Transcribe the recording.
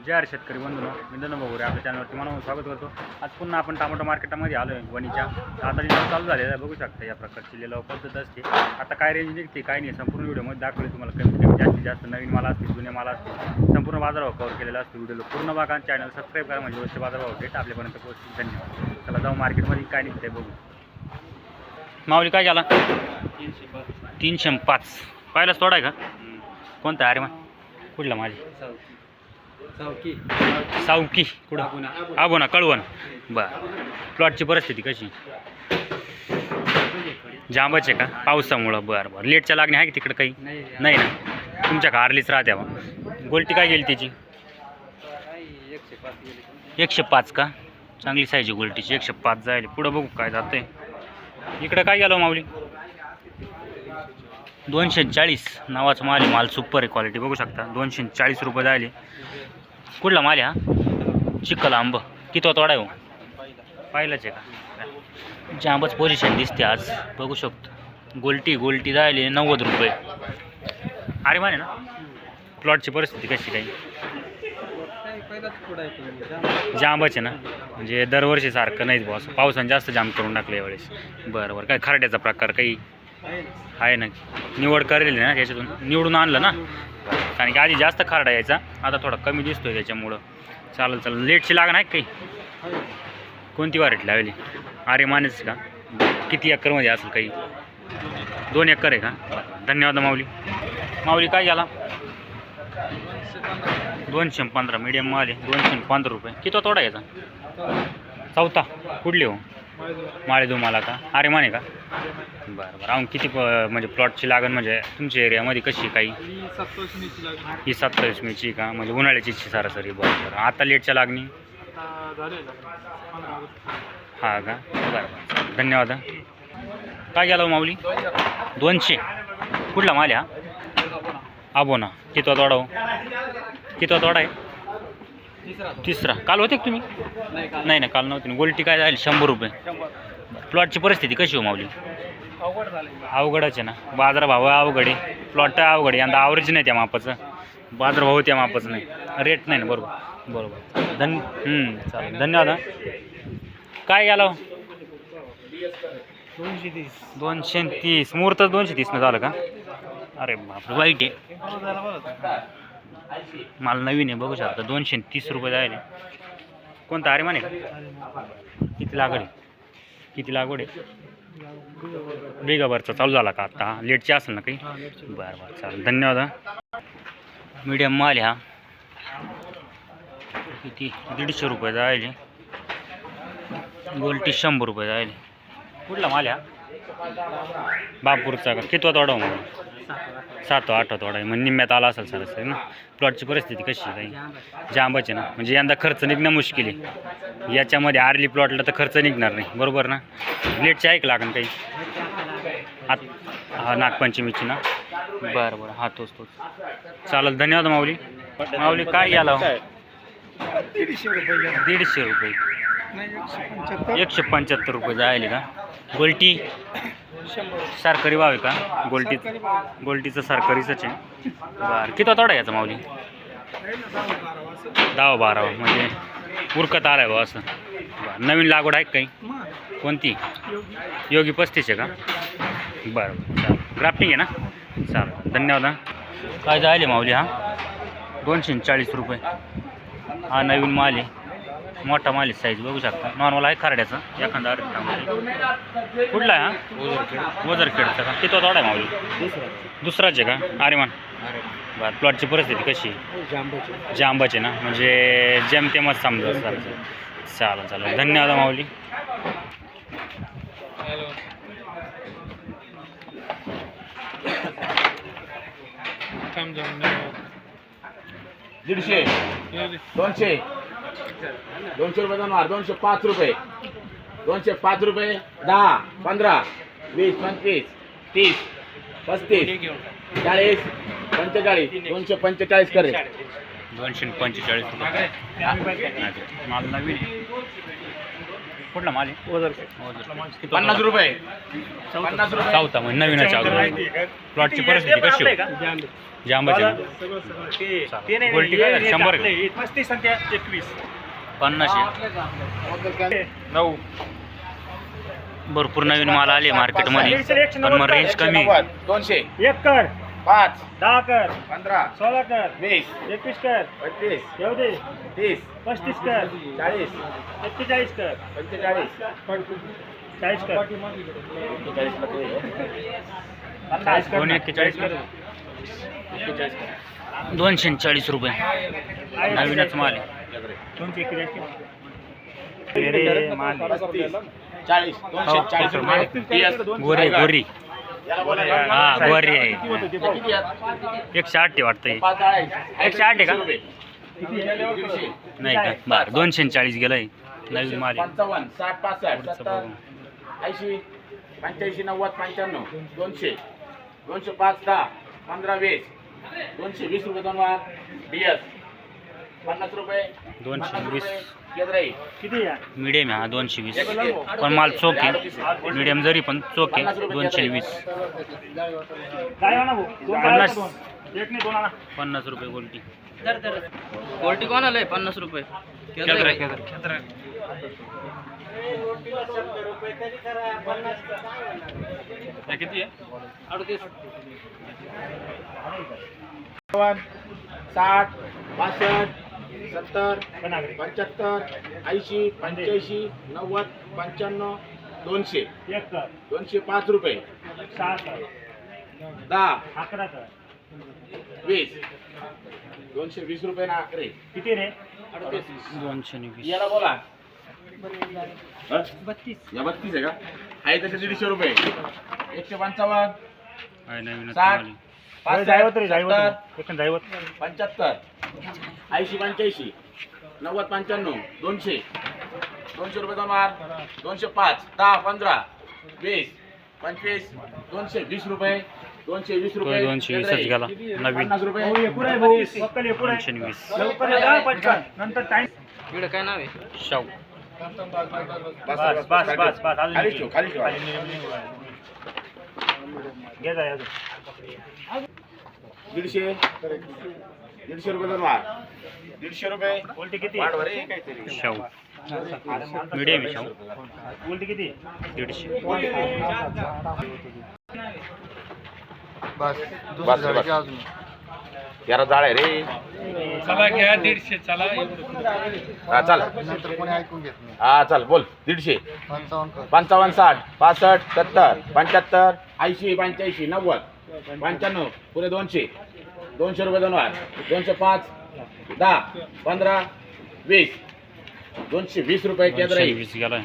जय हर शेतकरी बंधूंनो, मी धनु भगोरे आपल्या चॅनलवरती मला स्वागत करतो। आज पुन्हा आपण टोमॅटो मार्केटमध्ये आलो आहे वणीच्या। आता लिलाव चालू झालेला आहे, बघू शकता या प्रकारची लिलाव पद्धत असते। आता काय रेंज निघते काय नाही संपूर्ण व्हिडिओमध्ये दाखवले तुम्हाला। कमी जास्तीत जास्त नवीन माल असतील, जुने माल असतील, संपूर्ण बाजारभाव कव्हर केलेला असतो व्हिडिओला। पूर्ण बघा, चॅनल सबस्क्राईब करा म्हणजे रोजचे बाजारभाव अपडेट आपल्यापर्यंत पोहोचतील। धन्यवाद। चला जाऊ मार्केटमध्ये काय निघते बघू। माऊली काय झाला? 305 पाहिलाच थोडा आहे का? कोणता? अरे मग कुठला माझी सावकी कुठं? आबोना कळवण। बरं, प्लॉटची परिस्थिती कशी? जांबाचे का पावसामुळं? बरं बरं, लेटच्या लागण्या आहे की तिकडं काही? नाही ना, तुमच्या कारलीच राहत्या मग। गोल्टी काय गेली त्याची? 105 का? चांगली साईज गोल्टीची 105 जाईल। पुढं बघू काय जातंय। इकडं काय गेलो माऊली? 240 नावाचं माल आहे। माल सुपर आहे, क्वालिटी बघू शकता। 240 रुपये जायले। कुठला माल आहे हा? चिखल आंब किती तोडा आहे हो? पाहिलाच आहे का? जांबच पोझिशन दिसते आज, बघू शकतो। गोल्टी जायले 90 रुपये। अरे माने ना, प्लॉटची परिस्थिती कशी काही? जांबाचे ना, म्हणजे दरवर्षी सारखं नाहीच बॉस, पावसाने जास्त जाम करून टाकलं यावेळेस। बरं बरं, काय खराट्याचा प्रकार काही आहे ना? निवड करेल ना याच्यातून, निवडून आणलं ना? कारण की आधी जास्त खारडा यायचा, आता थोडा कमी दिसतोय त्याच्यामुळं। चालेल। लेटची लागण आहे काही? कोणती व्हरायटी लावली? अरे मानेच का? किती एकरमध्ये असेल काही? 2 एकर आहे का? धन्यवाद माऊली काय झाला? 215 मीडियम माल आहे। 215 रुपये किती तोडा याचा? चौथा। कुठली हो? माळेदो मला का? अरे माने का? बरं अजून किती म्हणजे प्लॉटची लागण म्हणजे तुमच्या एरियामध्ये कशी काही? ही 27 मीची का? म्हणजे उन्हाळ्याची सरासरी। बरं आता लेटच्या लागणी हा का? बरं धन्यवाद। काय गेला माऊली? 200 कुठला माल हा? आबोना किती तोडा हो? किती तोडा आहे? तिसरा। काल होते का तुम्ही? नाही ना, काल नव्हती। गोल्टी काय जाईल? 100 रुपये। प्लॉटची परिस्थिती कशी हो माऊली? अवघडच आहे ना, बाजारभाव अवघड आहे, प्लॉट अवघड आहे। यंदा आवरेज नाही त्या मापाचं, बाजारभाव त्या मापाचं नाही, रेट नाही ना। बरोबर चालेल धन्यवाद। काय गेला? 230 मुहूर्त 230 न झालं का? अरे बापरे, वाईट आहे। माल नवीन आहे, बघू शकता। 230 रुपये जायले। कोणता? अरे माने का? किती लागवड आहे? बिगाभरचा चालू झाला का आता? लेटची असेल ना काही? बरं चालेल धन्यवाद। मीडियम माल हा किती? 150 रुपये जायले। गोल्टी 100 रुपये जायले। कुठला माल हा? बापूरचा का? किती तोडा हो? 7-8 तोडा आहे, म्हणजे निम्म्यात आला असेल सरासरी ना। प्लॉटची परिस्थिती कशी काही? जांबाचे ना, म्हणजे यंदा खर्च निघणं मुश्किल आहे याच्यामध्ये। आर्ली प्लॉटला तर खर्च निघणार नाही, बरोबर ना? लेटची आहे का लागण काही? हा नागपंचमीची ना? बरं हा तोच चालेल धन्यवाद माऊली काय गेला? 150 रुपये 175 रुपये जायले का? गोल्टी सरकारी भाव आहे का? गोल्टीचं सरकारीच आहे। बरं किती तोडा याचा माऊली? 10-12 म्हणजे उरकत आलाय बा असं। बरं नवीन लागवड आहे काही? कोणती? योगी 35 आहे का? बरं चालेल, ग्राफ्टिंग आहे ना? चालेल धन्यवाद। काय जायले माऊली हा? 240 रुपये। हा नवीन माल आहे, मोठा माल आहे, साईज बघू शकता। नॉर्मल आहे खारड्याचा एखादा। कुठला आहे हा? वजरखेडचा का? किती तोडा आहे माऊली? दुसराच आहे का? अरे मान बरं, प्लॉटची परिस्थिती कशी? जांबाचे ना, म्हणजे जेमतेमच समजा सर। चालेल धन्यवाद माऊली। दीडशे 200 रुपये जाणार। 205 रुपये 205 रुपये 10 15 20 25 30 35 40 45 245 करे। 245 रुपये माल नवीन आहे। कुठला माल आहे ओझर. किती 50 रुपये 50 रुपये चौथा म्हणजे नवीनच अगोदर. प्लॉटची परिस्थिती कशी हो? जांबाची ना? चालेल. गोल्टी काय झाली? 100 आहे का? 50 आहे. 9 भरपूर नवीन माल आले मार्केटमध्ये पण मग रेंज कमी आहे. 200 1 कर 5 10 कर 15 16 कर 20 21 कर 25 येऊ दे 30 35 कर 40 41 कर 45 40 कर 40 दोन 41 कर. 240 रुपये नवीनच माल आहे. तुमची किती माल 40 240 रुपये गोरी गोरी याला बोला हा गोरी आहे. किती आहेत? 108 आहे वाटतं हे. 108 आहे का? दीडशे. नाही का बरं 240 गेलंय नवीन माल आहे. 55 60 65 पुढचं 70 बघू. 80 85 90 95 200 205 10 15 20 220 रुपये दोन वार DS 50 रुपये 220. केद्राई किती या मीडियम आहे हा 220 पण माल चोक आहे. मीडियम जरी पण चोक आहे 220. काय आणा भाऊ 50. एक नाही 2 आणा 50 रुपये गोल्टी. क्वालिटी कोणाला आहे 50 रुपये किती आहे 38 60 65 70 75 80 85 90 95 200 1 कर 205 रुपये 6 कर 10 11 कर 20 220 रुपये ना अकरे किती रे 220. याला बोला 32 या 32 आहे का आहे त्याचे 150 रुपये 155 आहे नवीनच 60 माल आहे. 65 जायवत रे 70 जायवत एक जायवत 75 80 85 90 95 200 200 रुपये दोन वार 205 10 15 20 25 220 रुपये 220 रुपये 220 च गेला नवीन 50 रुपये एकुरा आहे भाऊ वक्कल एकुरा आहे 220. लवकर या पटकन नंतर टाइम इकडे काय नाव आहे शाहू. बस बस बस बस अजून खाली ठेव खाली ठेव घे जाय अजून 150 150 रुपये दोन वार 150 रुपये उलटी किती वाढ वर आहे काहीतरी शाहू मीडियम आहे शाहू. उलटी किती 150. बस याला जाळ आहे रे चला घ्या 150 चला हा चल नंतर कोणी ऐकून घेत नाही हा चल बोल 150 55 कर 55 60 65 70 80 85 90 95 पुरे 200 200 रुपये दोन वार 205 10 15 20 220 रुपये केंद्र 220 गेला